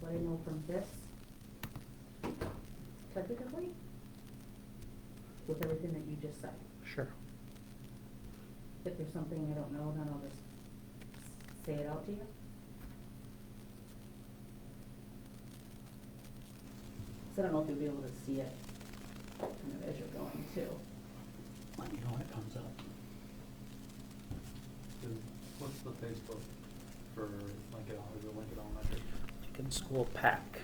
what I know from this, tentatively, with everything that you just said. Sure. If there's something I don't know, then I'll just say it out to you. So I don't know if you'll be able to see it kind of as you're going too. Let me know when it comes up. What's the Facebook for Lincoln? Is it Lincoln Elementary? Lincoln School Pack.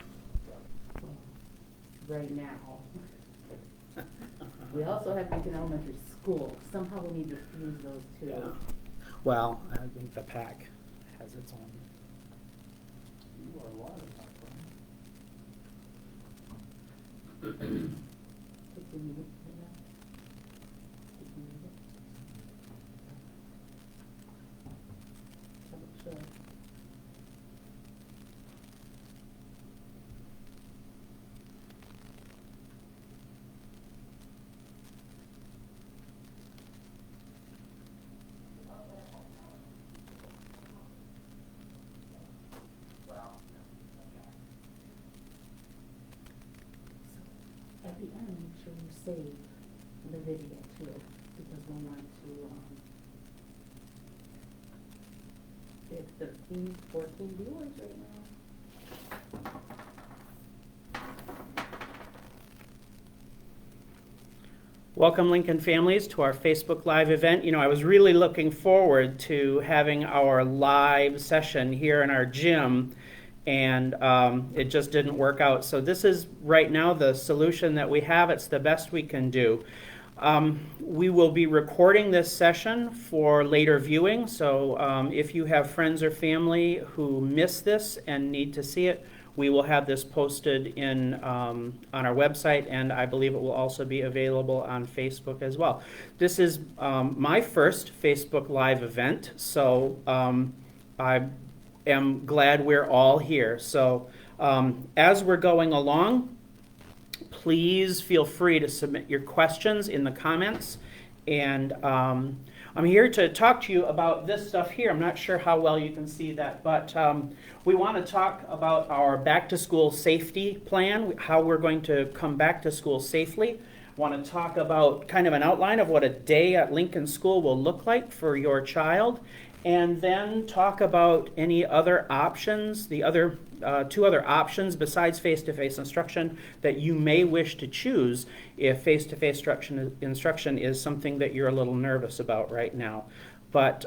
Right now. We also have Lincoln Elementary School. Somehow we need to fuse those two. Yeah. Well, I think the pack has its own. You are live, my friend. Did you need it for that? Did you need it? Sure. At the end, make sure you save the video too, because we want to, we have 13, 14 viewers right now. Welcome, Lincoln families, to our Facebook Live event. You know, I was really looking forward to having our live session here in our gym, and it just didn't work out. So this is right now the solution that we have. It's the best we can do. We will be recording this session for later viewing, so if you have friends or family who miss this and need to see it, we will have this posted on our website, and I believe it will also be available on Facebook as well. This is my first Facebook Live event, so I am glad we're all here. So as we're going along, please feel free to submit your questions in the comments, and I'm here to talk to you about this stuff here. I'm not sure how well you can see that, but we want to talk about our back to school safety plan, how we're going to come back to school safely. Want to talk about kind of an outline of what a day at Lincoln School will look like for your child, and then talk about any other options, the other two other options besides face-to-face instruction that you may wish to choose if face-to-face instruction is something that you're a little nervous about right now. But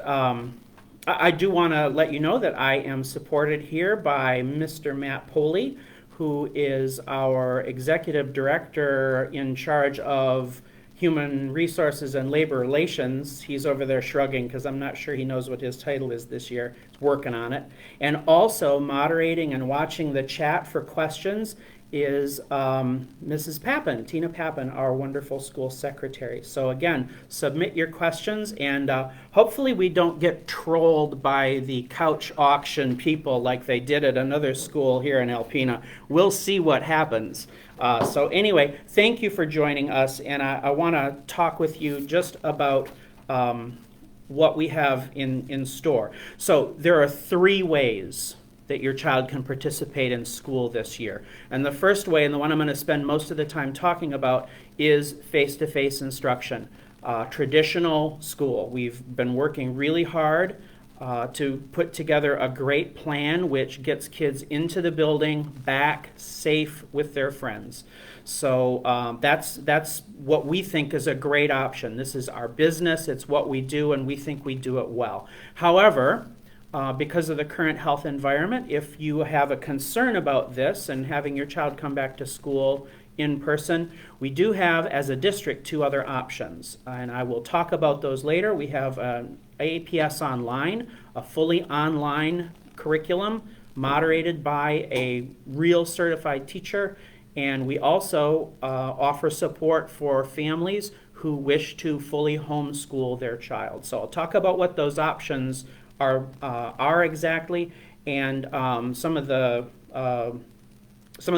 I do want to let you know that I am supported here by Mr. Matt Poley, who is our executive director in charge of Human Resources and Labor Relations. He's over there shrugging because I'm not sure he knows what his title is this year. He's working on it. And also moderating and watching the chat for questions is Mrs. Pappen, Tina Pappen, our wonderful school secretary. So again, submit your questions, and hopefully we don't get trolled by the couch auction people like they did at another school here in Alpena. We'll see what happens. So anyway, thank you for joining us, and I want to talk with you just about what we have in store. So there are 3 ways that your child can participate in school this year. And the first way, and the one I'm going to spend most of the time talking about, is face-to-face instruction. Traditional school. We've been working really hard to put together a great plan which gets kids into the building, back safe with their friends. So that's what we think is a great option. This is our business, it's what we do, and we think we do it well. However, because of the current health environment, if you have a concern about this and having your child come back to school in person, we do have, as a district, 2 other options, and I will talk about those later. We have APS Online, a fully online curriculum moderated by a real certified teacher, and we also offer support for families who wish to fully homeschool their child. So I'll talk about what those options are exactly, and some of the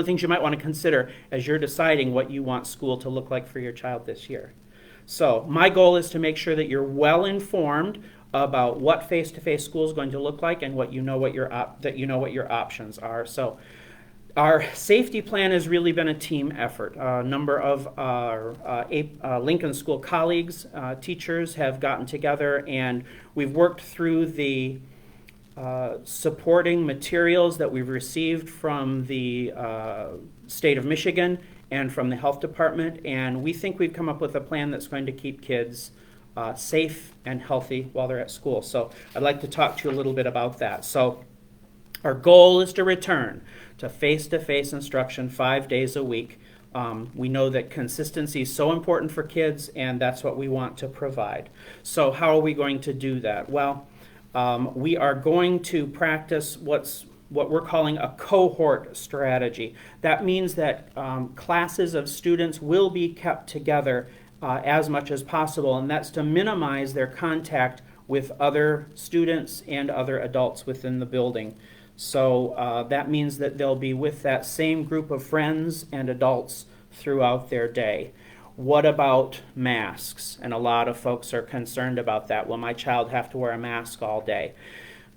things you might want to consider as you're deciding what you want school to look like for your child this year. So my goal is to make sure that you're well informed about what face-to-face school is going to look like, and what your options are. So Our safety plan has really been a team effort. A number of our Lincoln School colleagues, teachers have gotten together, and we've worked through the supporting materials that we've received from the state of Michigan and from the health department, and we think we've come up with a plan that's going to keep kids safe and healthy while they're at school. So I'd like to talk to you a little bit about that. So our goal is to return to face-to-face instruction 5 days a week. We know that consistency is so important for kids, and that's what we want to provide. So how are we going to do that? Well, we are going to practice what we're calling a cohort strategy. That means that classes of students will be kept together as much as possible, and that's to minimize their contact with other students and other adults within the building. So that means that they'll be with that same group of friends and adults throughout their day. What about masks? And a lot of folks are concerned about that. Will my child have to wear a mask all day?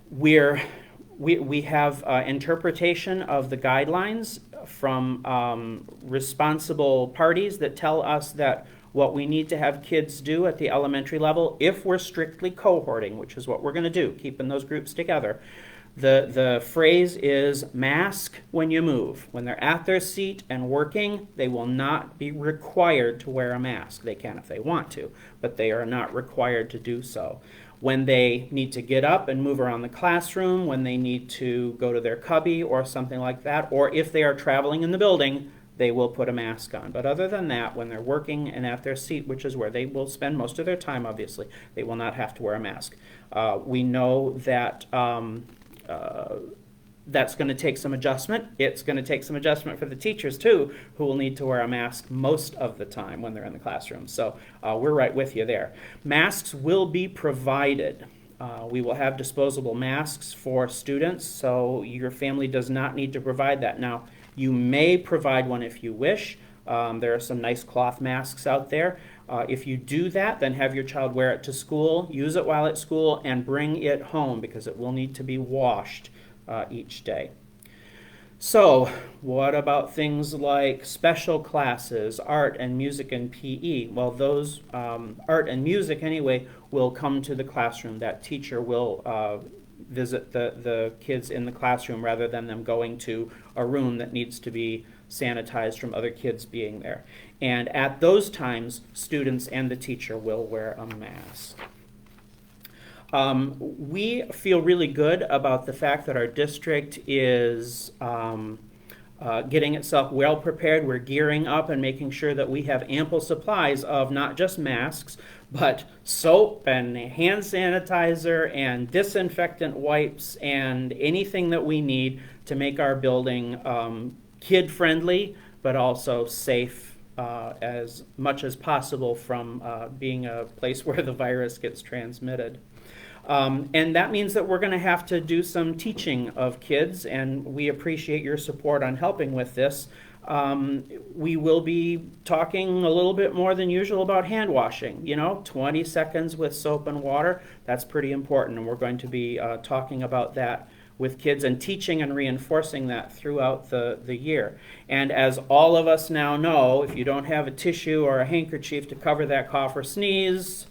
We have interpretation of the guidelines from responsible parties that tell us that what we need to have kids do at the elementary level, if we're strictly cohorting, which is what we're going to do, keeping those groups together, the phrase is mask when you move. When they're at their seat and working, they will not be required to wear a mask. They can if they want to, but they are not required to do so. When they need to get up and move around the classroom, when they need to go to their cubby or something like that, or if they are traveling in the building, they will put a mask on. But other than that, when they're working and at their seat, which is where they will spend most of their time, obviously, they will not have to wear a mask. We know that that's going to take some adjustment. It's going to take some adjustment for the teachers, too, who will need to wear a mask most of the time when they're in the classroom. So we're right with you there. Masks will be provided. We will have disposable masks for students, so your family does not need to provide that. Now, you may provide one if you wish. There are some nice cloth masks out there. If you do that, then have your child wear it to school, use it while at school, and bring it home because it will need to be washed each day. So, what about things like special classes, art and music and PE? Well, those art and music, anyway, will come to the classroom. That teacher will visit the kids in the classroom rather than them going to a room that needs to be sanitized from other kids being there. And at those times, students and the teacher will wear a mask. We feel really good about the fact that our district is getting itself well prepared. We're gearing up and making sure that we have ample supplies of not just masks, but soap and hand sanitizer and disinfectant wipes and anything that we need to make our building kid-friendly, but also safe as much as possible from being a place where the virus gets transmitted. And that means that we're going to have to do some teaching of kids, and we appreciate your support on helping with this. We will be talking a little bit more than usual about hand washing. 20 seconds with soap and water, that's pretty important, and we're going to be talking about that with kids and teaching and reinforcing that throughout the year. And as all of us now know, if you don't have a tissue or a handkerchief to cover that cough or sneeze,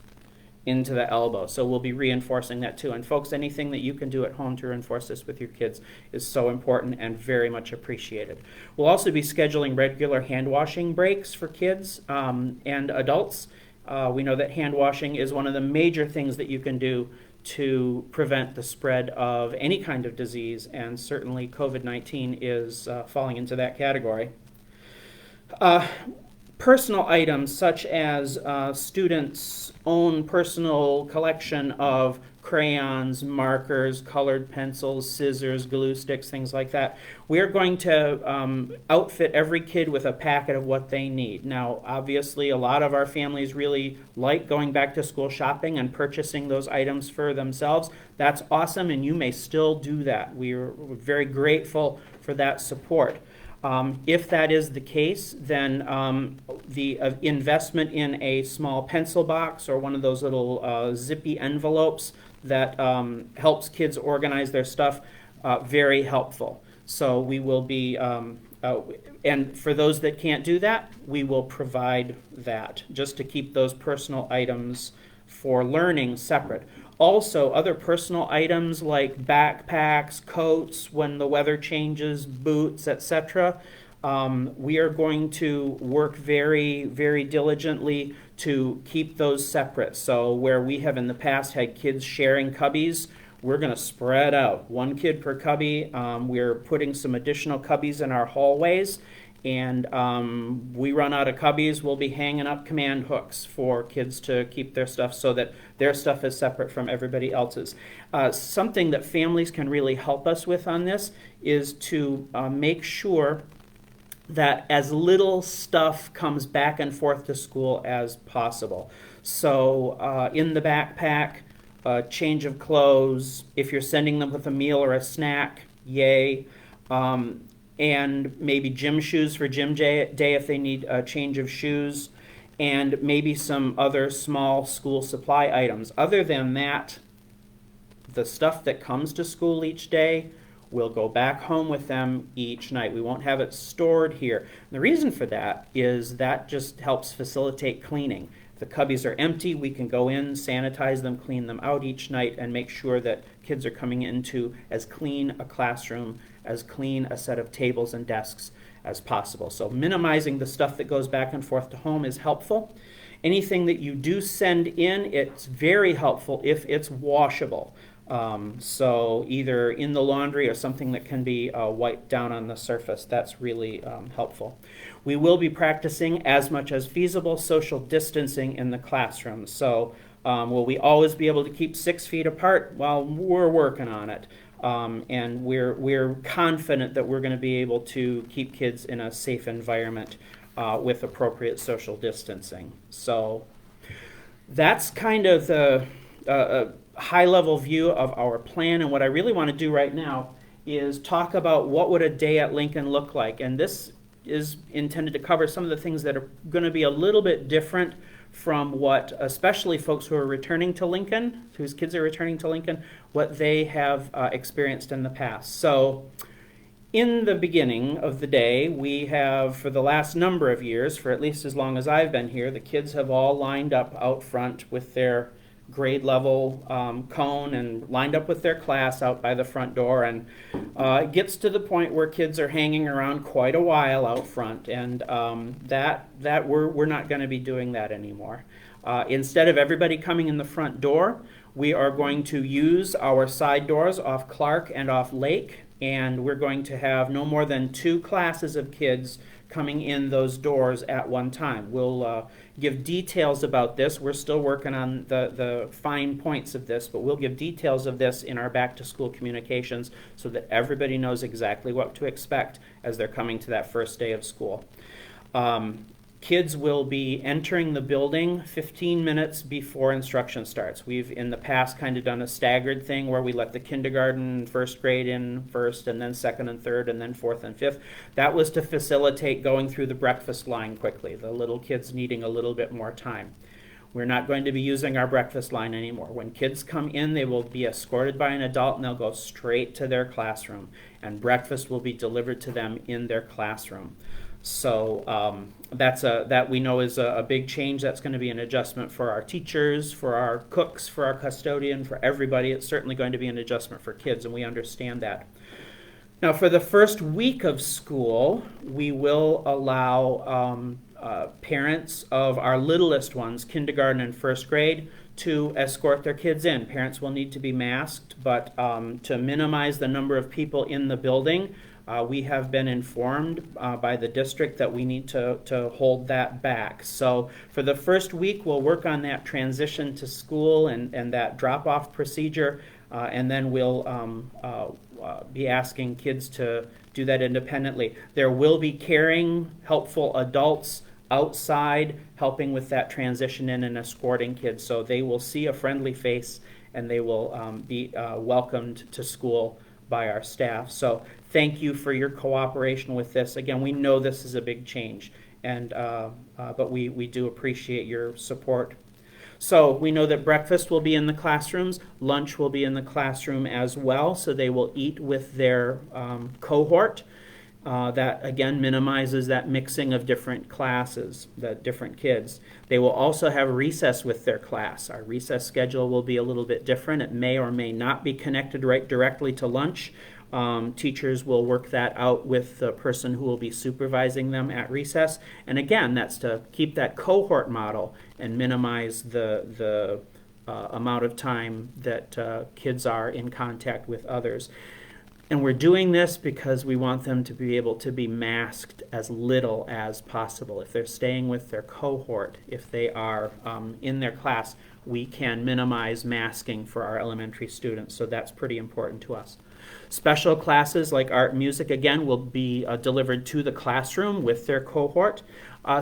into the elbow. So we'll be reinforcing that too. And folks, anything that you can do at home to reinforce this with your kids is so important and very much appreciated. We'll also be scheduling regular hand washing breaks for kids and adults. We know that hand washing is one of the major things that you can do to prevent the spread of any kind of disease, and certainly COVID-19 is falling into that category. Personal items such as students' own personal collection of crayons, markers, colored pencils, scissors, glue sticks, things like that. We are going to outfit every kid with a packet of what they need. Now, obviously, a lot of our families really like going back to school shopping and purchasing those items for themselves. That's awesome, and you may still do that. We're very grateful for that support. If that is the case, then the investment in a small pencil box or one of those little zippy envelopes that helps kids organize their stuff, very helpful. So we will be, and for those that can't do that, we will provide that, just to keep those personal items for learning separate. Also, other personal items like backpacks, coats, when the weather changes, boots, etc., we are going to work very, very diligently to keep those separate. So where we have in the past had kids sharing cubbies, we're going to spread out. One kid per cubby. We're putting some additional cubbies in our hallways. And we run out of cubbies, we'll be hanging up command hooks for kids to keep their stuff so that their stuff is separate from everybody else's. Something that families can really help us with on this is to make sure that as little stuff comes back and forth to school as possible. So in the backpack, change of clothes, if you're sending them with a meal or a snack, yay. And maybe gym shoes for gym day if they need a change of shoes, and maybe some other small school supply items. Other than that, the stuff that comes to school each day will go back home with them each night. We won't have it stored here. And the reason for that is that just helps facilitate cleaning. If the cubbies are empty, we can go in, sanitize them, clean them out each night, and make sure that kids are coming into as clean a classroom, as clean a set of tables and desks as possible. So minimizing the stuff that goes back and forth to home is helpful. Anything that you do send in, it's very helpful if it's washable. So either in the laundry or something that can be wiped down on the surface. That's really helpful. We will be practicing, as much as feasible, social distancing in the classroom. So will we always be able to keep 6 feet apart? Well, we're working on it. And we're confident that we're going to be able to keep kids in a safe environment with appropriate social distancing. So that's kind of the high-level view of our plan. And what I really want to do right now is talk about what would a day at Lincoln look like. And this is intended to cover some of the things that are going to be a little bit different from what, especially folks who are returning to Lincoln, whose kids are returning to Lincoln, what they have experienced in the past. So in the beginning of the day, we have, for the last number of years, for at least as long as I've been here, the kids have all lined up out front with their grade level cone and lined up with their class out by the front door, and it gets to the point where kids are hanging around quite a while out front, and that we're not going to be doing that anymore. Instead of everybody coming in the front door, we are going to use our side doors off Clark and off Lake, and we're going to have no more than 2 classes of kids coming in those doors at one time. We'll give details about this. We're still working on the fine points of this, but we'll give details of this in our back-to-school communications so that everybody knows exactly what to expect as they're coming to that first day of school. Kids will be entering the building 15 minutes before instruction starts. We've in the past kind of done a staggered thing where we let the kindergarten, first grade in first, and then second and third, and then fourth and fifth. That was to facilitate going through the breakfast line quickly, the little kids needing a little bit more time. We're not going to be using our breakfast line anymore. When kids come in, they will be escorted by an adult, and they'll go straight to their classroom, and breakfast will be delivered to them in their classroom. So that we know is a big change. That's going to be an adjustment for our teachers, for our cooks, for our custodian, for everybody. It's certainly going to be an adjustment for kids, and we understand that. Now, for the first week of school, we will allow parents of our littlest ones, kindergarten and first grade, to escort their kids in. Parents will need to be masked, but to minimize the number of people in the building, we have been informed by the district that we need to hold that back. So for the first week, we'll work on that transition to school and that drop-off procedure, and then we'll be asking kids to do that independently. There will be caring, helpful adults outside helping with that transition in and escorting kids, so they will see a friendly face and they will be welcomed to school by our staff. So thank you for your cooperation with this. Again, we know this is a big change, and but we do appreciate your support. So we know that breakfast will be in the classrooms, lunch will be in the classroom as well, so they will eat with their cohort. That again minimizes that mixing of different classes, the different kids. They will also have recess with their class. Our recess schedule will be a little bit different. It may or may not be connected right directly to lunch. Teachers will work that out with the person who will be supervising them at recess. And again, that's to keep that cohort model and minimize the amount of time that kids are in contact with others. And we're doing this because we want them to be able to be masked as little as possible. If they're staying with their cohort, if they are in their class, we can minimize masking for our elementary students. So that's pretty important to us. Special classes like art and music, again, will be delivered to the classroom with their cohort.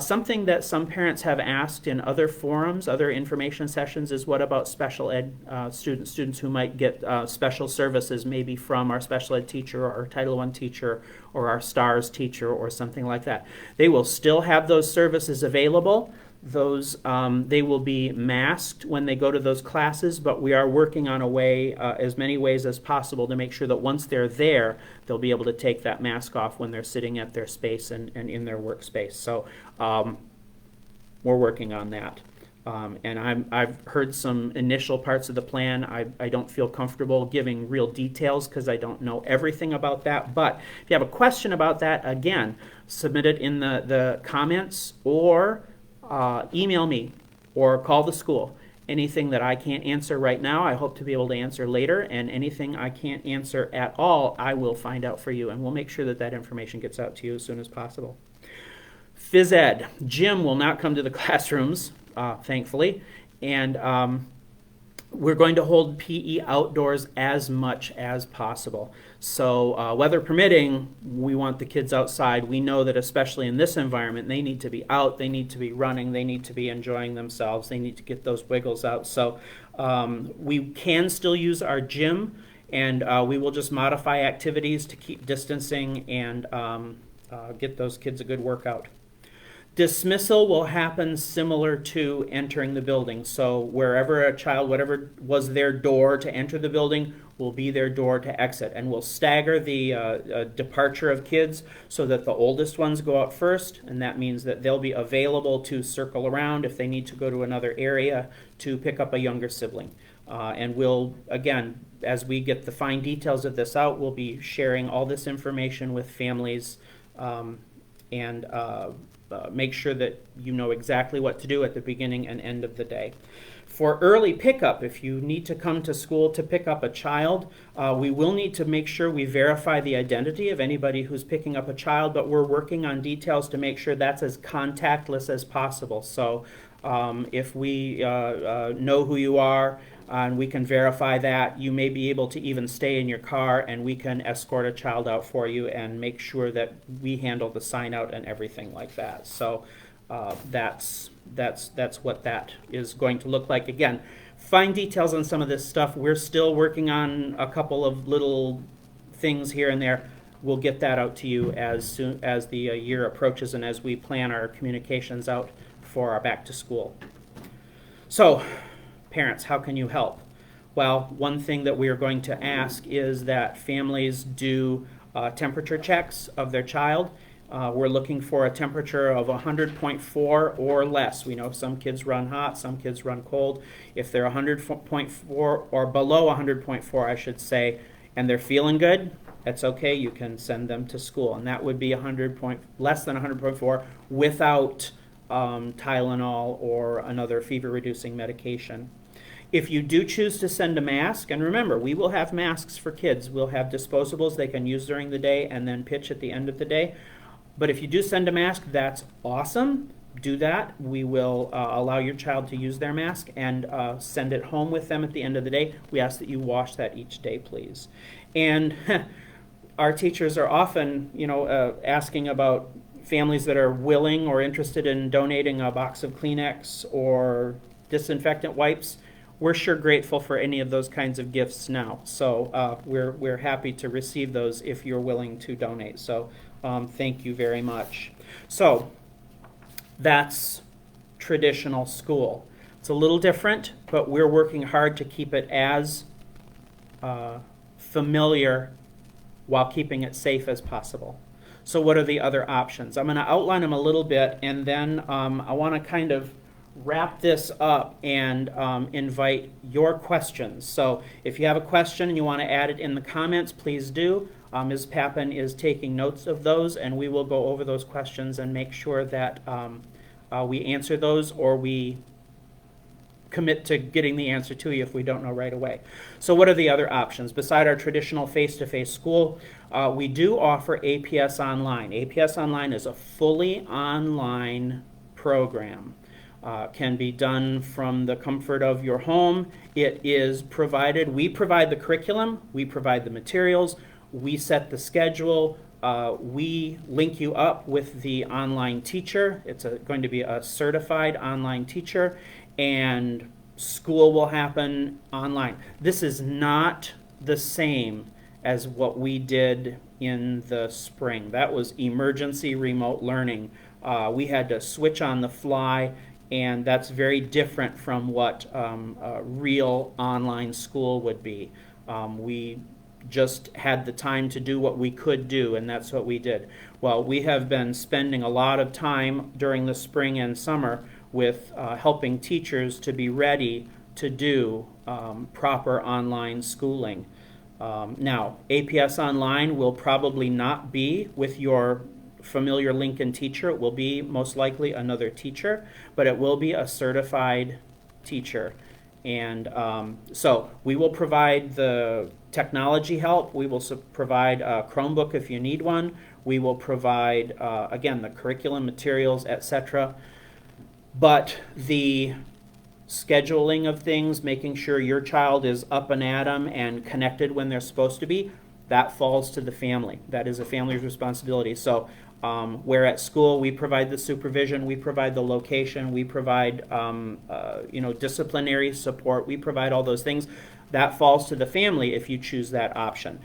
Something that some parents have asked in other forums, other information sessions, is what about special ed students who might get special services, maybe from our special ed teacher or our Title I teacher or our STARS teacher or something like that. They will still have those services available. Those they will be masked when they go to those classes, but we are working on a way, as many ways as possible, to make sure that once they're there, they'll be able to take that mask off when they're sitting at their space and in their workspace. So we're working on that. And I've heard some initial parts of the plan. I don't feel comfortable giving real details because I don't know everything about that. But if you have a question about that, again, submit it in the comments or email me or call the school. Anything that I can't answer right now, I hope to be able to answer later, and anything I can't answer at all, I will find out for you, and we'll make sure that that information gets out to you as soon as possible. Phys ed. Jim will not come to the classrooms, thankfully, and we're going to hold PE outdoors as much as possible. So weather permitting, we want the kids outside. We know that especially in this environment, they need to be out, they need to be running, they need to be enjoying themselves, they need to get those wiggles out. So we can still use our gym, and we will just modify activities to keep distancing and get those kids a good workout. Dismissal will happen similar to entering the building. So wherever a child, whatever was their door to enter the building, will be their door to exit. And we'll stagger the departure of kids so that the oldest ones go out first, and that means that they'll be available to circle around if they need to go to another area to pick up a younger sibling. And we'll, again, as we get the fine details of this out, we'll be sharing all this information with families and make sure that you know exactly what to do at the beginning and end of the day. For early pickup, if you need to come to school to pick up a child, we will need to make sure we verify the identity of anybody who's picking up a child, but we're working on details to make sure that's as contactless as possible. So if we know who you are and we can verify that, you may be able to even stay in your car and we can escort a child out for you and make sure that we handle the sign out and everything like that. So that's what that is going to look like. Again, fine details on some of this stuff. We're still working on a couple of little things here and there. We'll get that out to you as soon as the year approaches and as we plan our communications out for our back to school. So, parents, how can you help? Well, one thing that we are going to ask is that families do temperature checks of their child. We're looking for a temperature of 100.4 or less. We know some kids run hot, some kids run cold. If they're 100.4 or below 100.4, I should say, and they're feeling good, that's okay. You can send them to school, and that would be less than 100.4 without Tylenol or another fever-reducing medication. If you do choose to send a mask, and remember, we will have masks for kids. We'll have disposables they can use during the day and then pitch at the end of the day. But if you do send a mask, that's awesome. Do that. We will allow your child to use their mask and send it home with them at the end of the day. We ask that you wash that each day, please. And our teachers are often, asking about families that are willing or interested in donating a box of Kleenex or disinfectant wipes. We're sure grateful for any of those kinds of gifts now. So we're happy to receive those if you're willing to donate. So thank you very much. So that's traditional school. It's a little different, but we're working hard to keep it as familiar while keeping it safe as possible. So what are the other options? I'm going to outline them a little bit, and then I want to kind of wrap this up and invite your questions. So if you have a question and you want to add it in the comments, please do. Ms. Pappen is taking notes of those, and we will go over those questions and make sure that we answer those, or we commit to getting the answer to you if we don't know right away. So what are the other options? Beside our traditional face-to-face school, we do offer APS Online. APS Online is a fully online program. Can be done from the comfort of your home. It is provided, we provide the curriculum, we provide the materials, we set the schedule, we link you up with the online teacher. It's going to be a certified online teacher, and school will happen online. This is not the same as what we did in the spring. That was emergency remote learning. We had to switch on the fly, and that's very different from what a real online school would be. We just had the time to do what we could do, and that's what we did. Well, we have been spending a lot of time during the spring and summer with helping teachers to be ready to do proper online schooling. Now, APS Online will probably not be with your familiar Lincoln teacher. It will be most likely another teacher, but it will be a certified teacher. And so we will provide the technology help. We will provide a Chromebook if you need one. We will provide, again, the curriculum materials, etc. But the scheduling of things, making sure your child is up and at 'em and connected when they're supposed to be, that falls to the family. That is a family's responsibility. So where at school we provide the supervision, we provide the location, we provide disciplinary support, we provide all those things. That falls to the family if you choose that option.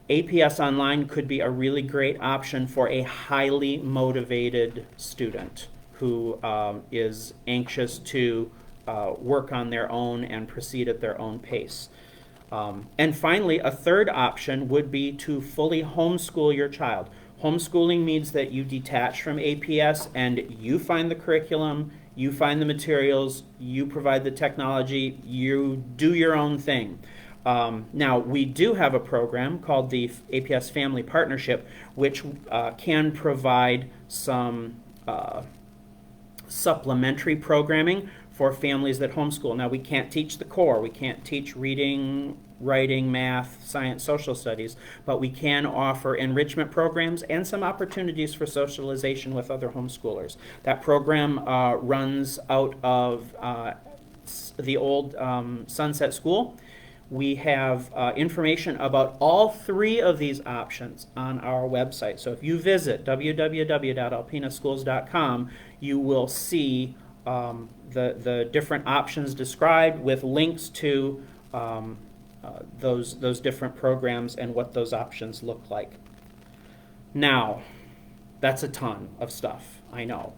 APS Online could be a really great option for a highly motivated student who is anxious to work on their own and proceed at their own pace. And finally, a third option would be to fully homeschool your child. Homeschooling means that you detach from APS and you find the curriculum, you find the materials, you provide the technology, you do your own thing. Now, we do have a program called the APS Family Partnership, which can provide some supplementary programming for families that homeschool. Now, we can't teach the core. We can't teach reading, writing, math, science, social studies, but we can offer enrichment programs and some opportunities for socialization with other homeschoolers. That program runs out of the old Sunset School. We have information about all three of these options on our website. So if you visit www.alpinaschools.com, you will see the different options described with links to those different programs and what those options look like. Now, that's a ton of stuff, I know.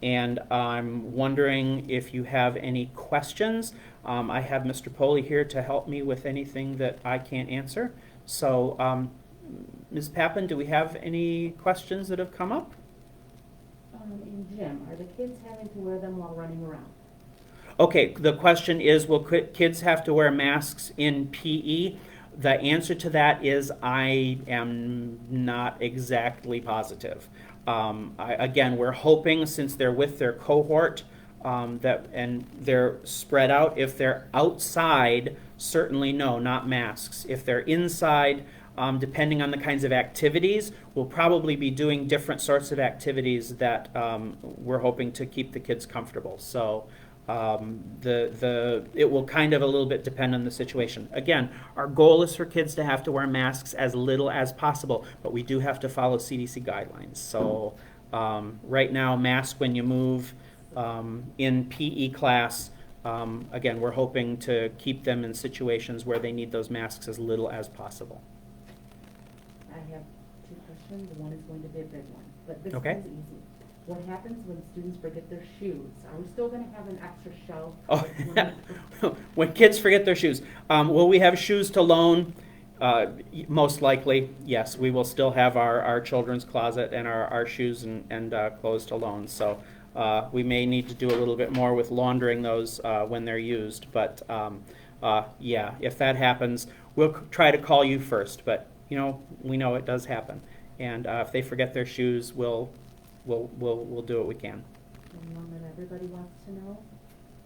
And I'm wondering if you have any questions. I have Mr. Poley here to help me with anything that I can't answer. So, Ms. Pappen, do we have any questions that have come up? In gym, are the kids having to wear them while running around? Okay, the question is, will kids have to wear masks in PE? The answer to that is I am not exactly positive. Again, we're hoping, since they're with their cohort, and they're spread out. If they're outside, certainly no, not masks. If they're inside, depending on the kinds of activities, we'll probably be doing different sorts of activities that we're hoping to keep the kids comfortable. So it will kind of a little bit depend on the situation. Again, our goal is for kids to have to wear masks as little as possible, but we do have to follow CDC guidelines. So right now, mask when you move in PE class. Again, we're hoping to keep them in situations where they need those masks as little as possible. I have two questions. One is going to be a big one, but this Okay. one's easy. what happens when students forget their shoes? Are we still gonna have an extra shelf? Oh, when kids forget their shoes. Will we have shoes to loan? Most likely, yes. We will still have our children's closet and our shoes and clothes to loan. So we may need to do a little bit more with laundering those when they're used. But yeah, if that happens, we'll try to call you first. But we know it does happen. And if they forget their shoes, we'll do what we can. And one that everybody wants to know,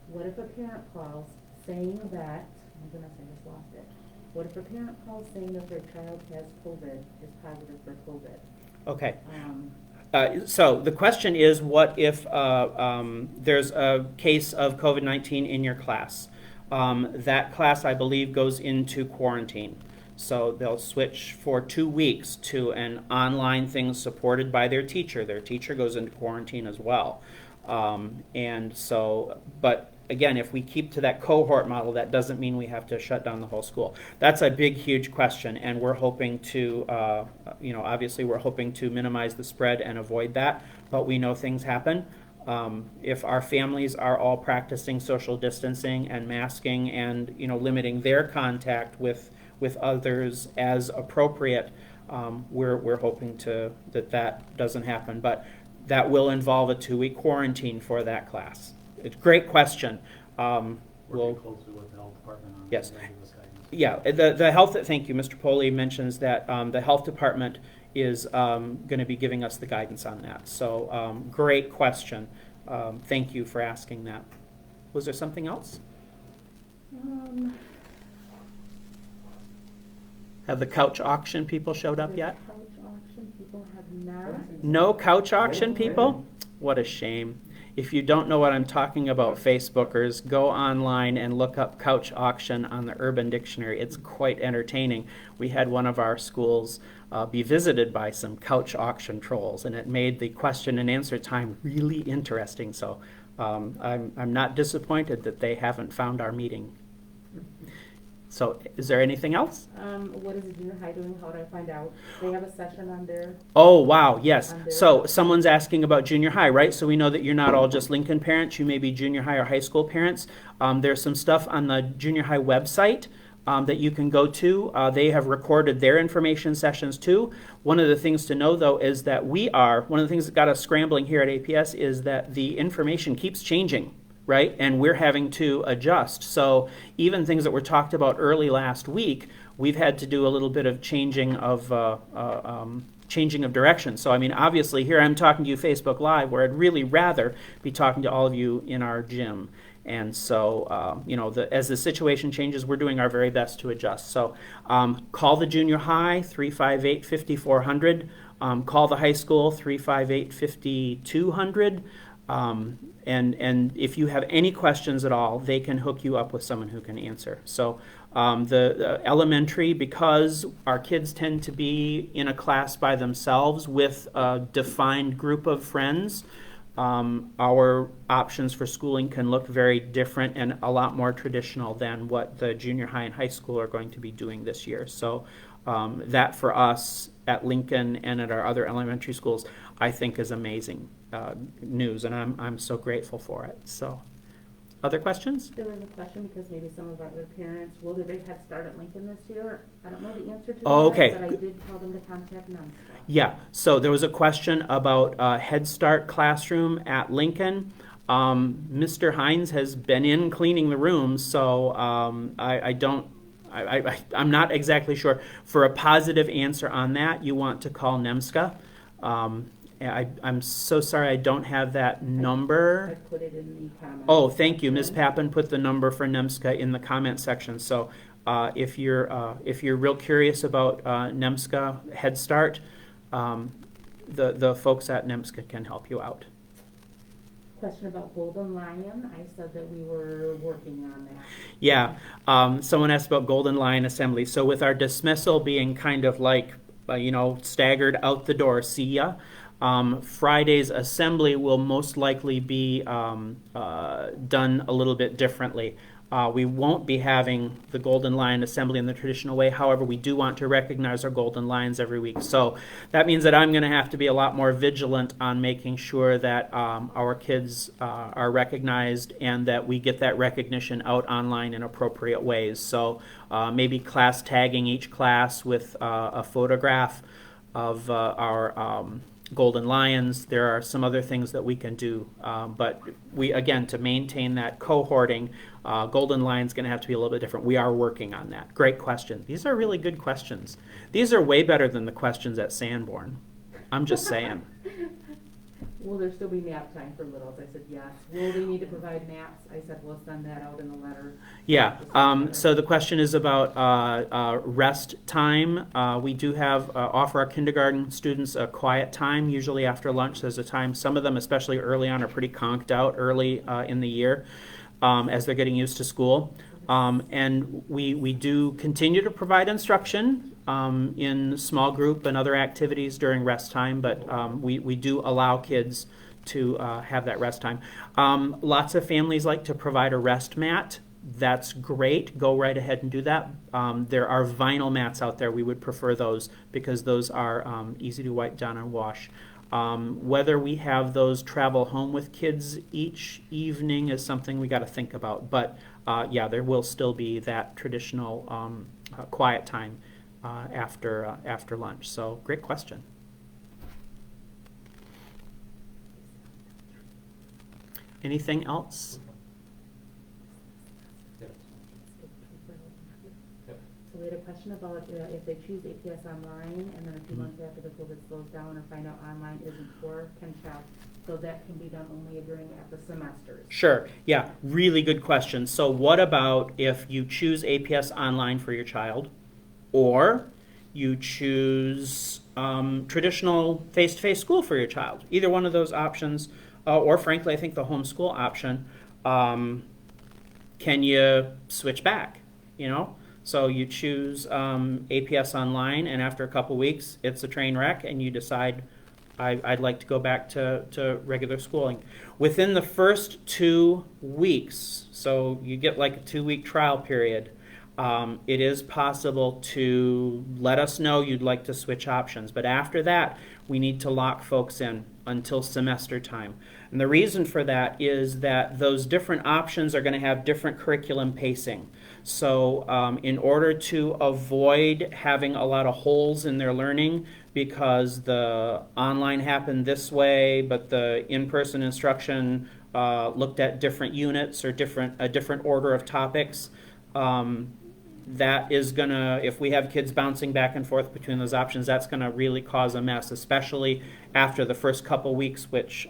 what if a parent calls saying that, oh my goodness, I just lost it. What if a parent calls saying that their child has COVID, is positive for COVID? Okay. So the question is, what if there's a case of COVID-19 in your class? That class, I believe, goes into quarantine. So they'll switch for 2 weeks to an online thing supported by their teacher. Their teacher goes into quarantine as well. And so, but again, if we keep to that cohort model, that doesn't mean we have to shut down the whole school. That's a big, huge question, and we're hoping to, obviously we're hoping to minimize the spread and avoid that, but we know things happen. If our families are all practicing social distancing and masking and, limiting their contact with others as appropriate, we're hoping that doesn't happen. But that will involve a 2-week quarantine for that class. It's a great question. Working closely with the health department on Yes. this guidance. Yeah, the health, thank you, Mr. Poley mentions that the health department is going to be giving us the guidance on that. So great question. Thank you for asking that. Was there something else? Have the couch auction people showed up yet? The couch auction people have not. No couch auction people? What a shame. If you don't know what I'm talking about, Facebookers, go online and look up couch auction on the Urban Dictionary. It's quite entertaining. We had one of our schools be visited by some couch auction trolls, and it made the question and answer time really interesting. So I'm not disappointed that they haven't found our meeting. So is there anything else? What is the junior high doing? How do I find out? They have a session on there. Oh, wow, yes. On there. So someone's asking about junior high, right? So we know that you're not all just Lincoln parents. You may be junior high or high school parents. There's some stuff on the junior high website that you can go to. They have recorded their information sessions too. One of the things to know, though, is that one of the things that got us scrambling here at APS is that the information keeps changing. Right? And we're having to adjust. So even things that were talked about early last week, we've had to do a little bit of changing of direction. So I mean, obviously here I'm talking to you Facebook Live, where I'd really rather be talking to all of you in our gym. And so, as the situation changes, we're doing our very best to adjust. So call the junior high, 358-5400. Call the high school, 358-5200. And if you have any questions at all, they can hook you up with someone who can answer. So the elementary, because our kids tend to be in a class by themselves with a defined group of friends, our options for schooling can look very different and a lot more traditional than what the junior high and high school are going to be doing this year. So that for us at Lincoln and at our other elementary schools, I think is amazing news, and I'm so grateful for it. So, other questions? There was a question because maybe some of our other parents, will the Big Head Start at Lincoln this year? I don't know the answer to that, Okay. but I did tell them to contact NUMSCA. Yeah, so there was a question about Head Start classroom at Lincoln. Mr. Hines has been in cleaning the rooms, so I'm not exactly sure. For a positive answer on that, you want to call NEMSCA. I'm so sorry I don't have that number. I put it in the comments. Oh, thank you. Ms. Pappen put the number for NEMSCA in the comment section. So if you're real curious about NEMSCA Head Start, the folks at NEMSCA can help you out. Question about Golden Lion. I said that we were working on that. Yeah, someone asked about Golden Lion Assembly. So with our dismissal being kind of like, staggered out the door, see ya. Friday's assembly will most likely be done a little bit differently. We won't be having the Golden Lion Assembly in the traditional way. However, we do want to recognize our Golden Lions every week. So that means that I'm going to have to be a lot more vigilant on making sure that our kids are recognized and that we get that recognition out online in appropriate ways. So maybe class tagging each class with a photograph of our Golden Lions. There are some other things that we can do, but we, again, to maintain that cohorting, Golden Lion's going to have to be a little bit different. We are working on that. Great question. These are really good questions. These are way better than the questions at Sanborn. I'm just saying. Will there still be nap time for littles? I said yes. Will they need to provide naps? I said we'll send that out in the letter. Yeah, so the question is about rest time. We do have, offer our kindergarten students a quiet time, usually after lunch. There's a time, some of them, especially early on, are pretty conked out early in the year as they're getting used to school. And we do continue to provide instruction in small group and other activities during rest time, but we do allow kids to have that rest time. Lots of families like to provide a rest mat. That's great. Go right ahead and do that. There are vinyl mats out there. We would prefer those because those are easy to wipe down and wash. Whether we have those travel home with kids each evening is something we got to think about. But yeah, there will still be that traditional quiet time after lunch. So great question. Anything else? So we had a question about if they choose APS Online and then a few months after the COVID slows down or find out online isn't for Ken Chow, so that can be done only during at the semesters. Sure. Yeah, really good question. So what about if you choose APS Online for your child or you choose traditional face-to-face school for your child? Either one of those options, or frankly, I think the homeschool option, can you switch back, you know? So you choose APS Online, and after a couple weeks, it's a train wreck, and you decide, I'd like to go back to regular schooling. Within the first 2 weeks, so you get like a 2-week trial period, it is possible to let us know you'd like to switch options. But after that, we need to lock folks in until semester time. And the reason for that is that those different options are going to have different curriculum pacing. So in order to avoid having a lot of holes in their learning because the online happened this way, but the in-person instruction looked at different units or a different order of topics, that is going to, if we have kids bouncing back and forth between those options, that's going to really cause a mess, especially after the first couple weeks, which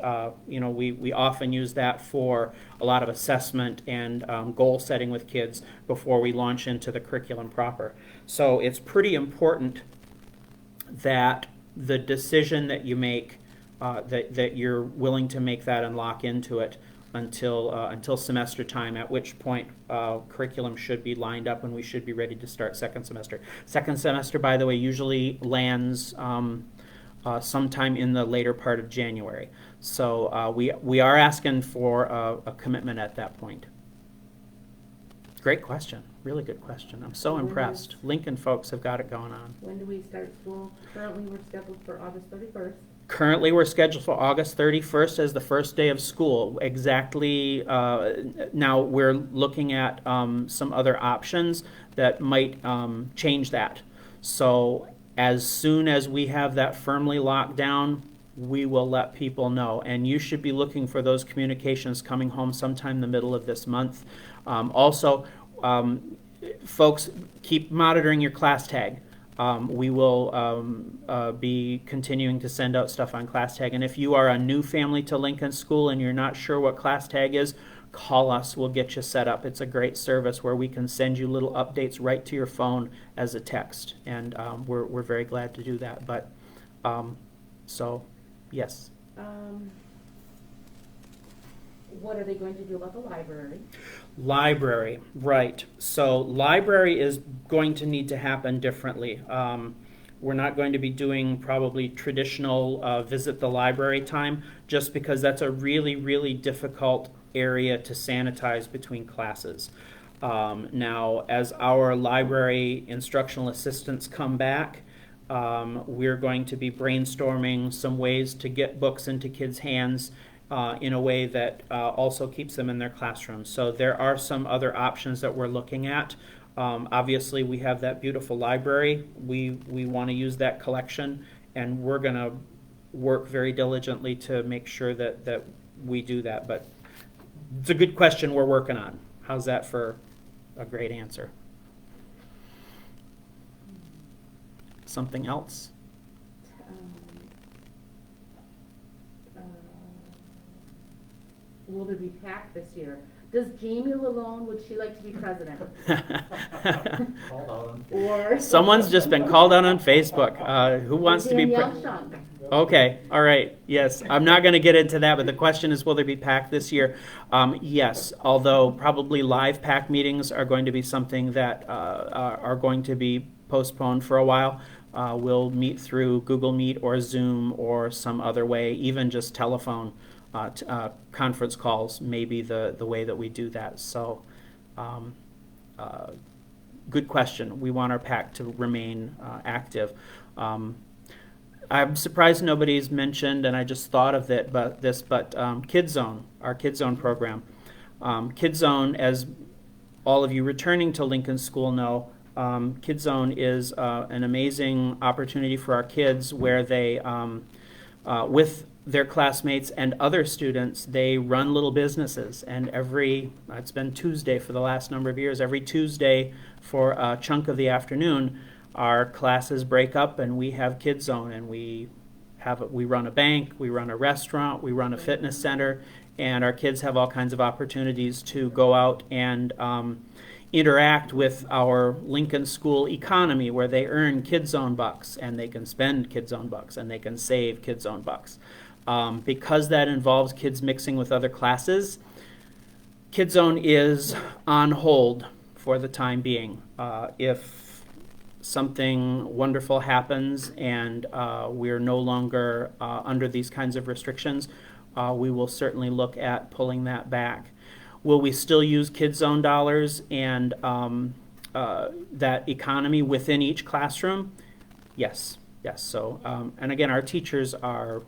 we often use that for a lot of assessment and goal setting with kids before we launch into the curriculum proper. So it's pretty important that the decision that you make, that you're willing to make that and lock into it until semester time, at which point curriculum should be lined up and we should be ready to start second semester. Second semester, by the way, usually lands sometime in the later part of January. So we are asking for a commitment at that point. Great question. Really good question. I'm so impressed. Lincoln folks have got it going on. When do we start school? Currently, we're scheduled for August 31st. Currently, we're scheduled for August 31st as the first day of school. Exactly. Now, we're looking at some other options that might change that. So as soon as we have that firmly locked down, we will let people know. And you should be looking for those communications coming home sometime in the middle of this month. Also, folks, keep monitoring your class tag. We will be continuing to send out stuff on class tag. And if you are a new family to Lincoln School and you're not sure what class tag is, call us. We'll get you set up. It's a great service where we can send you little updates right to your phone as a text. And we're very glad to do that. But so, yes. What are they going to do about the library? Library, right. So library is going to need to happen differently. We're not going to be doing probably traditional visit the library time just because that's a really, really difficult area to sanitize between classes. Now, as our library instructional assistants come back, we're going to be brainstorming some ways to get books into kids' hands in a way that also keeps them in their classrooms. So there are some other options that we're looking at. Obviously, we have that beautiful library. We want to use that collection, and we're going to work very diligently to make sure that we do that. But it's a good question we're working on. How's that for a great answer? Something else? Will there be packed this year? Does Jamie Lalone, would she like to be president? Called out on Or Someone's just been called out on Facebook. Who wants to be Danielle Shunk? Okay, all right, yes. I'm not going to get into that, but the question is, will there be PAC this year? Yes, although probably live PAC meetings are going to be something that are going to be postponed for a while. We'll meet through Google Meet or Zoom or some other way, even just telephone conference calls may be the way that we do that. So, good question. We want our PAC to remain active. I'm surprised nobody's mentioned, and I just thought of it, but Kids Zone, our Kids Zone program. Kids Zone, as all of you returning to Lincoln School know, Kids Zone is an amazing opportunity for our kids where they, with their classmates and other students, they run little businesses. And it's been Tuesday for the last number of years, every Tuesday for a chunk of the afternoon, our classes break up and we have Kids Zone, and we run a bank, we run a restaurant, we run a fitness center, and our kids have all kinds of opportunities to go out and interact with our Lincoln School economy, where they earn Kids Zone bucks and they can spend Kids Zone bucks and they can save Kids Zone bucks. Because that involves kids mixing with other classes, Kids Zone is on hold for the time being. If something wonderful happens and we're no longer under these kinds of restrictions, we will certainly look at pulling that back. Will we still use Kids Zone dollars and that economy within each classroom? Yes. So, and again, our teachers are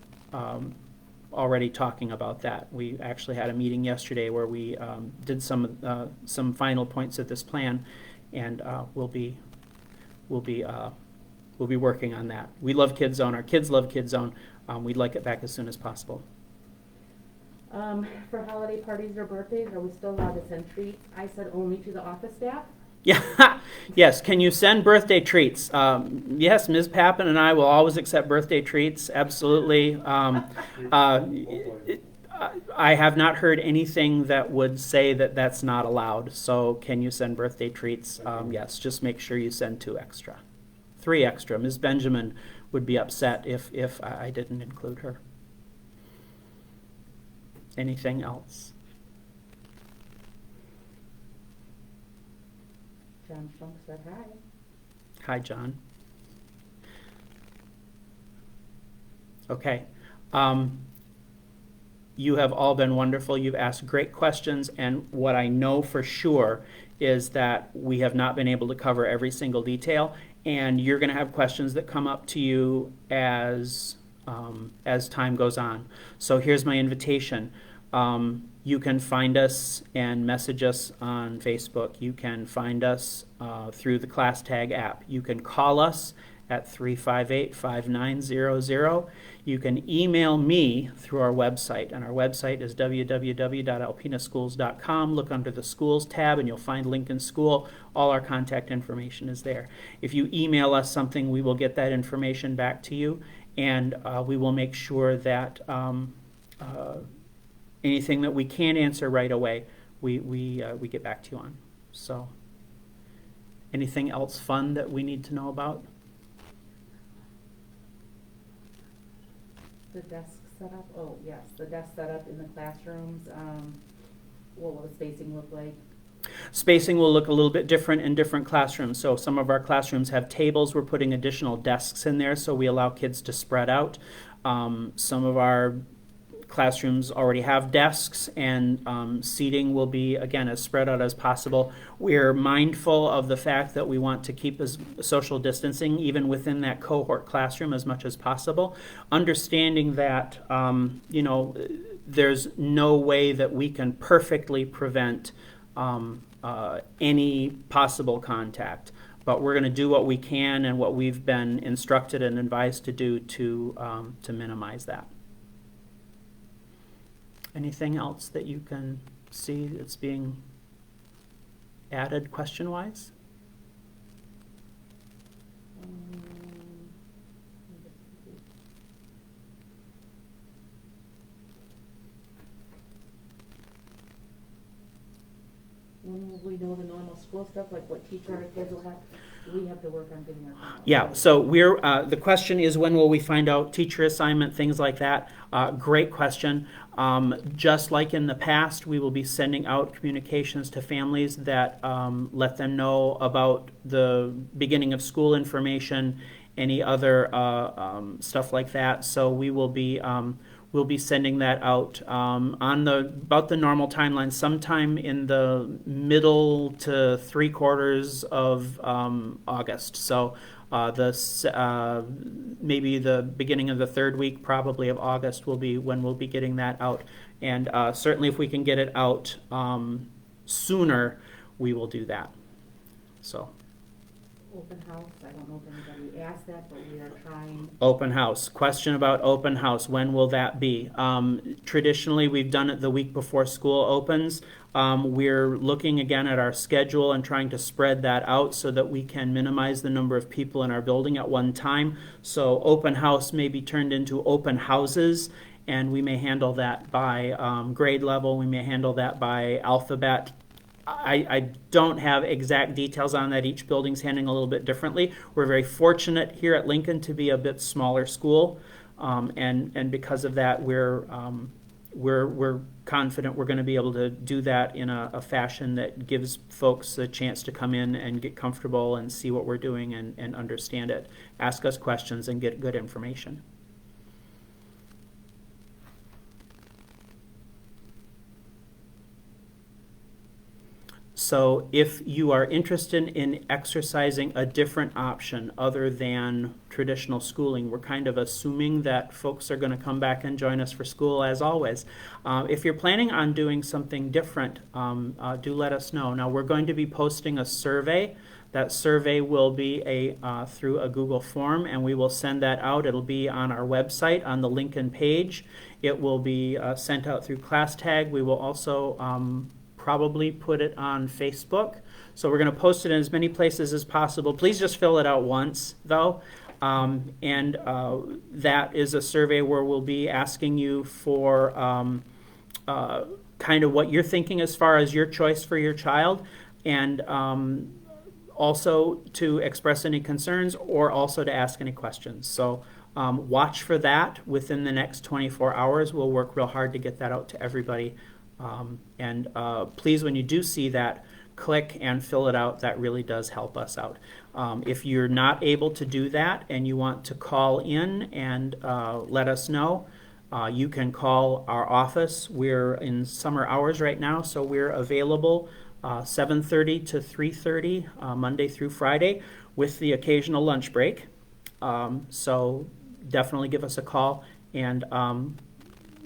already talking about that. We actually had a meeting yesterday where we did some final points of this plan, and we'll be working on that. We love Kids Zone. Our kids love Kids Zone. We'd like it back as soon as possible. For holiday parties or birthdays, are we still allowed to send treats? I said only to the office staff. Yeah, yes. Can you send birthday treats? Yes, Ms. Pappen and I will always accept birthday treats. Absolutely. I have not heard anything that would say that that's not allowed. So can you send birthday treats? Yes, just make sure you send 2 extra. 3 extra. Ms. Benjamin would be upset if I didn't include her. Anything else? John Funk said hi. Hi, John. Okay. You have all been wonderful. You've asked great questions, and what I know for sure is that we have not been able to cover every single detail, and you're going to have questions that come up to you as time goes on. So here's my invitation. You can find us and message us on Facebook. You can find us through the ClassTag app. You can call us at 358-5900. You can email me through our website, and our website is www.alpenaschools.com. Look under the Schools tab and you'll find Lincoln School. All our contact information is there. If you email us something, we will get that information back to you, and we will make sure that anything that we can't answer right away, we get back to you on. So, anything else fun that we need to know about? The desk setup. Oh yes, the desk setup in the classrooms. What will the spacing look like? Spacing will look a little bit different in different classrooms. So some of our classrooms have tables. We're putting additional desks in there, so we allow kids to spread out. Some of our classrooms already have desks, and seating will be, again, as spread out as possible. We're mindful of the fact that we want to keep as social distancing even within that cohort classroom as much as possible, understanding that there's no way that we can perfectly prevent any possible contact. But we're going to do what we can and what we've been instructed and advised to do to minimize that. Anything else that you can see that's being added question-wise? When will we know the normal school stuff, like what teacher our kids will have? Do we have to work on getting our? Yeah, so the question is, when will we find out teacher assignment, things like that? Great question. Just like in the past, we will be sending out communications to families that let them know about the beginning of school information, any other stuff like that. So we will be we'll be sending that out on about the normal timeline, sometime in the middle to 3/4 of August. So maybe the beginning of the 3rd week, probably, of August will be when we'll be getting that out. And certainly, if we can get it out sooner, we will do that. So. Open house, I don't know if anybody asked that, but we are trying. Open house. Question about open house. When will that be? Traditionally, we've done it the week before school opens. We're looking again at our schedule and trying to spread that out so that we can minimize the number of people in our building at one time. So open house may be turned into open houses, and we may handle that by grade level. We may handle that by alphabet. I don't have exact details on that. Each building's handling a little bit differently. We're very fortunate here at Lincoln to be a bit smaller school, and because of that, we're confident we're going to be able to do that in a fashion that gives folks a chance to come in and get comfortable and see what we're doing and understand it, ask us questions, and get good information. So if you are interested in exercising a different option other than traditional schooling, we're kind of assuming that folks are going to come back and join us for school as always. If you're planning on doing something different, do let us know. Now, we're going to be posting a survey. That survey will be through a Google form, and we will send that out. It'll be on our website on the Lincoln page. It will be sent out through ClassTag. We will also probably put it on Facebook. So we're going to post it in as many places as possible. Please just fill it out once, though. That is a survey where we'll be asking you for kind of what you're thinking as far as your choice for your child, and also to express any concerns or also to ask any questions. So watch for that within the next 24 hours. We'll work real hard to get that out to everybody. Please, when you do see that, click and fill it out. That really does help us out. If you're not able to do that and you want to call in and let us know, you can call our office. We're in summer hours right now, so we're available 7:30 to 3:30 Monday through Friday with the occasional lunch break. So definitely give us a call and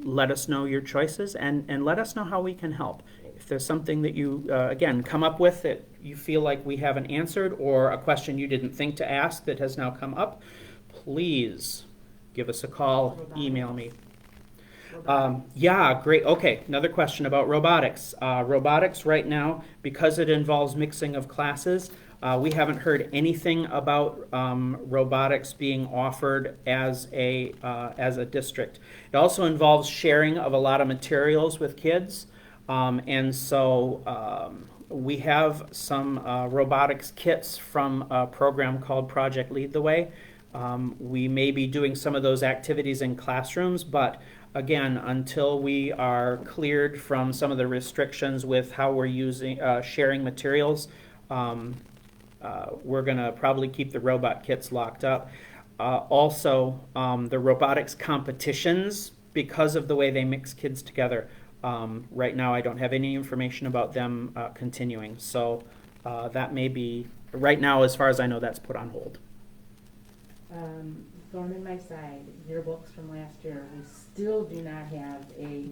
let us know your choices, and let us know how we can help. If there's something that you, again, come up with that you feel like we haven't answered, or a question you didn't think to ask that has now come up, please give us a call, email me. Yeah, great. Okay, another question about robotics. Robotics right now, because it involves mixing of classes, we haven't heard anything about robotics being offered as a district. It also involves sharing of a lot of materials with kids, and so we have some robotics kits from a program called Project Lead the Way. We may be doing some of those activities in classrooms, but again, until we are cleared from some of the restrictions with how we're using sharing materials, we're going to probably keep the robot kits locked up. Also, the robotics competitions because of the way they mix kids together. Right now, I don't have any information about them continuing. So that may be, right now, as far as I know, that's put on hold. Thorn in my side, yearbooks from last year, we still do not have a.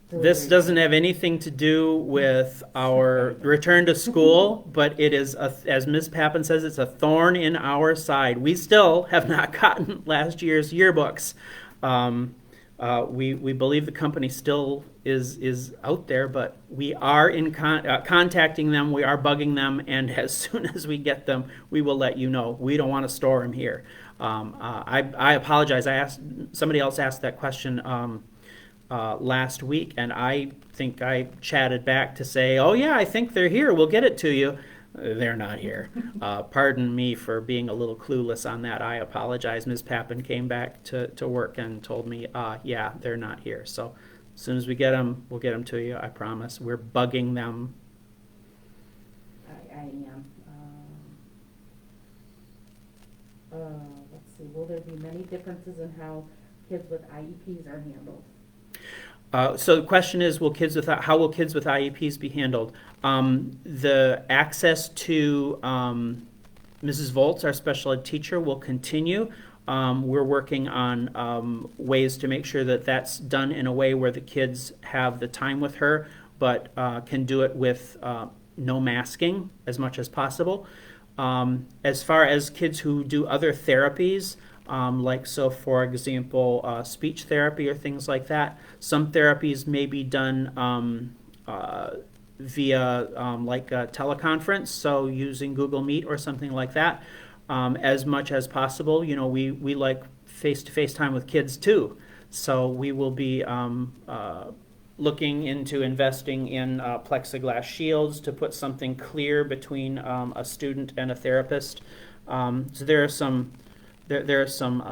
This doesn't have anything to do with our return to school, but it is, as Ms. Pappen says, it's a thorn in our side. We still have not gotten last year's yearbooks. We believe the company still is out there, but we are in contacting them. We are bugging them, and as soon as we get them, we will let you know. We don't want to store them here. I apologize. Somebody else asked that question last week, and I think I chatted back to say, oh yeah, I think they're here. We'll get it to you. They're not here. Pardon me for being a little clueless on that. I apologize. Ms. Pappen came back to work and told me, yeah, they're not here. So as soon as we get them, we'll get them to you, I promise. We're bugging them. I am. Let's see, will there be many differences in how kids with IEPs are handled? So the question is, how will kids with IEPs be handled? The access to Mrs. Volz, our special ed teacher, will continue. We're working on ways to make sure that that's done in a way where the kids have the time with her, but can do it with no masking as much as possible. As far as kids who do other therapies, for example, speech therapy or things like that. Some therapies may be done via a teleconference, so using Google Meet or something like that. As much as possible, we like face-to-face time with kids too. So we will be looking into investing in plexiglass shields to put something clear between a student and a therapist. So there are some. There are some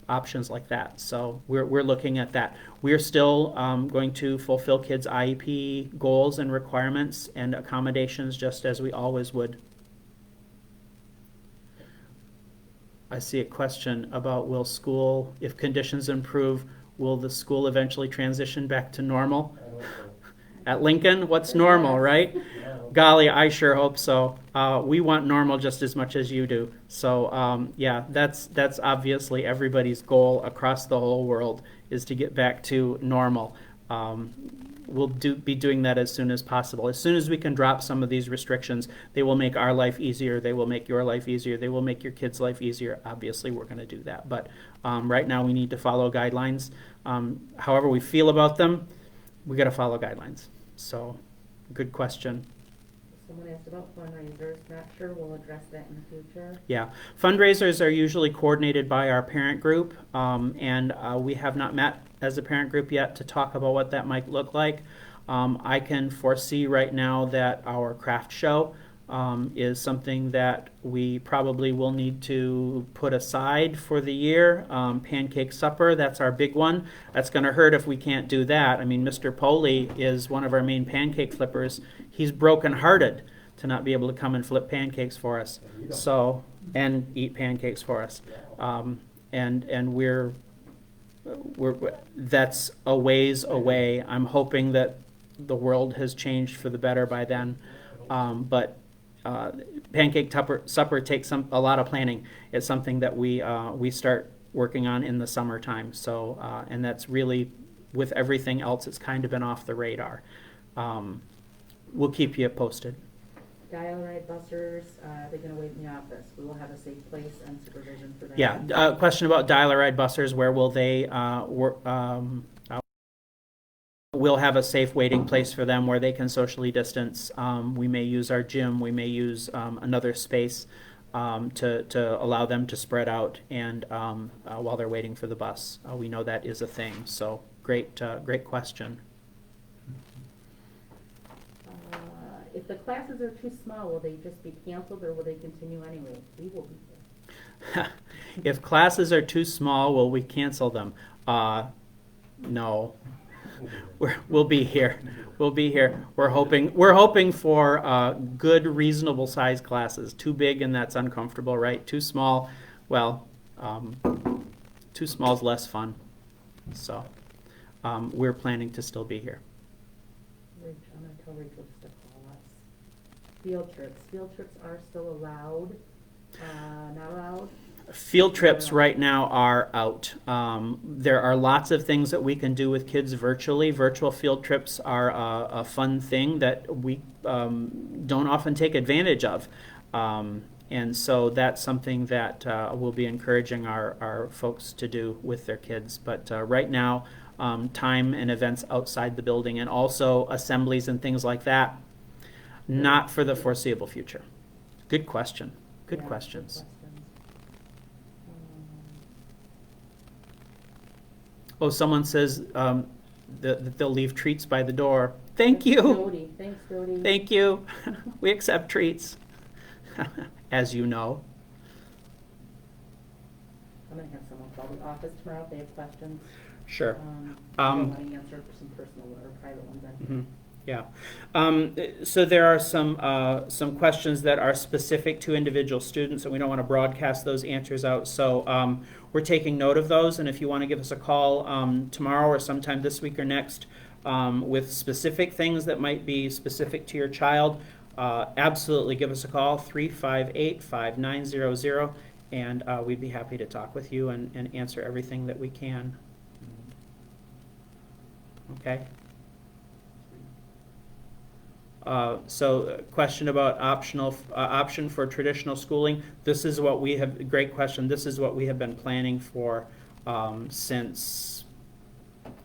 options like that, so we're looking at that. We're still going to fulfill kids' IEP goals and requirements and accommodations just as we always would. I see a question about if conditions improve, will the school eventually transition back to normal? At Lincoln, what's normal, right? Golly, I sure hope so. We want normal just as much as you do. So yeah, that's obviously everybody's goal across the whole world is to get back to normal. We'll be doing that as soon as possible. As soon as we can drop some of these restrictions, they will make our life easier. They will make your life easier. They will make your kids' life easier. Obviously, we're going to do that. But right now, we need to follow guidelines. However we feel about them, we got to follow guidelines. So, good question. Someone asked about fundraisers. Not sure we'll address that in the future. Yeah, fundraisers are usually coordinated by our parent group, and we have not met as a parent group yet to talk about what that might look like. I can foresee right now that our craft show is something that we probably will need to put aside for the year. Pancake supper, that's our big one. That's going to hurt if we can't do that. I mean, Mr. Poley is one of our main pancake flippers. He's brokenhearted to not be able to come and flip pancakes for us. So, and eat pancakes for us. And we're that's a ways away. I'm hoping that the world has changed for the better by then. But pancake supper takes a lot of planning. It's something that we start working on in the summertime. So and that's really, with everything else, it's kind of been off the radar. We'll keep you posted. Dial-a-ride bussers, they're going to wait in the office. We will have a safe place and supervision for them. Yeah, question about dial-a-ride bussers. Where will they work? We'll have a safe waiting place for them where they can socially distance. We may use our gym. We may use another space to allow them to spread out and while they're waiting for the bus. We know that is a thing. So great question. If the classes are too small, will they just be canceled or will they continue anyway? We will be here. If classes are too small, will we cancel them? No. We'll be here. We'll be here. We're hoping for good, reasonable size classes. Too big and that's uncomfortable, right? Too small, well, too small is less fun. So, we're planning to still be here. I'm gonna tell Rachel just to call us. Field trips. Field trips are still allowed, not allowed? Field trips right now are out. There are lots of things that we can do with kids virtually. Virtual field trips are a fun thing that we don't often take advantage of. And so that's something that we'll be encouraging our folks to do with their kids. But right now, time and events outside the building and also assemblies and things like that, not for the foreseeable future. Good question. Good Yeah, questions. good Oh, someone says that they'll leave treats by the door. Thank you. Jody, thanks, Jody. Thank you. We accept treats, as you know. I'm gonna have someone call the office tomorrow if they have questions. Sure. I don't want to answer some personal or private ones. Mhm. Yeah. So there are some questions that are specific to individual students, and we don't want to broadcast those answers out. So we're taking note of those, and if you want to give us a call tomorrow or sometime this week or next with specific things that might be specific to your child, absolutely give us a call, 358-5900, and we'd be happy to talk with you and answer everything that we can. Okay? So question about option for traditional schooling. This is what we have, great question. This is what we have been planning for since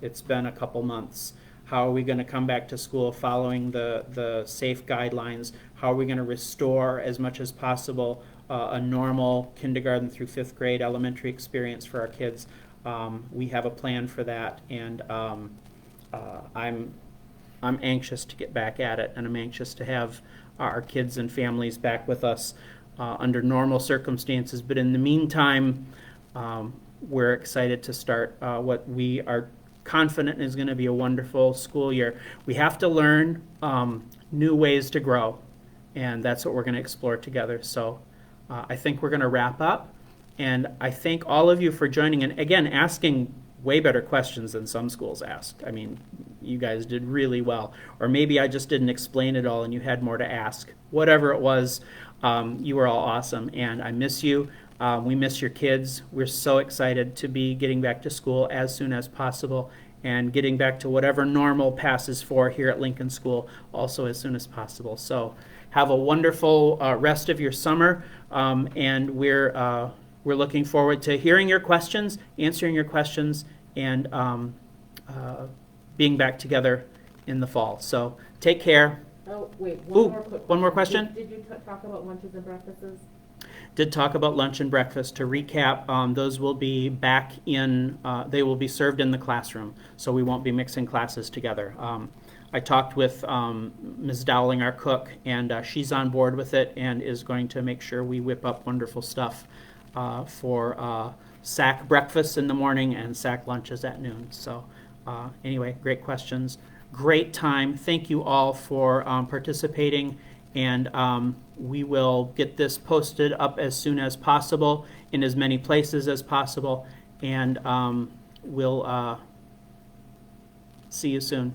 it's been a couple months. How are we going to come back to school following the safe guidelines? How are we going to restore as much as possible a normal kindergarten through 5th grade elementary experience for our kids? We have a plan for that, and I'm anxious to get back at it, and I'm anxious to have our kids and families back with us under normal circumstances. But in the meantime, we're excited to start what we are confident is going to be a wonderful school year. We have to learn new ways to grow, and that's what we're going to explore together. So I think we're going to wrap up, and I thank all of you for joining, and again, asking way better questions than some schools asked. I mean, you guys did really well. Or maybe I just didn't explain it all and you had more to ask. Whatever it was, you were all awesome, and I miss you. We miss your kids. We're so excited to be getting back to school as soon as possible and getting back to whatever normal passes for here at Lincoln School also as soon as possible. So have a wonderful rest of your summer, and we're looking forward to hearing your questions, answering your questions, and being back together in the fall. So take care. Oh, wait, Ooh, more quick one more question? Did you talk about lunches and breakfasts? Did talk about lunch and breakfast. To recap, those will be back in, they will be served in the classroom, so we won't be mixing classes together. I talked with Ms. Dowling, our cook, and she's on board with it and is going to make sure we whip up wonderful stuff for SAC breakfasts in the morning and SAC lunches at noon. So anyway, great questions. Great time. Thank you all for participating, and we will get this posted up as soon as possible in as many places as possible, and we'll see you soon.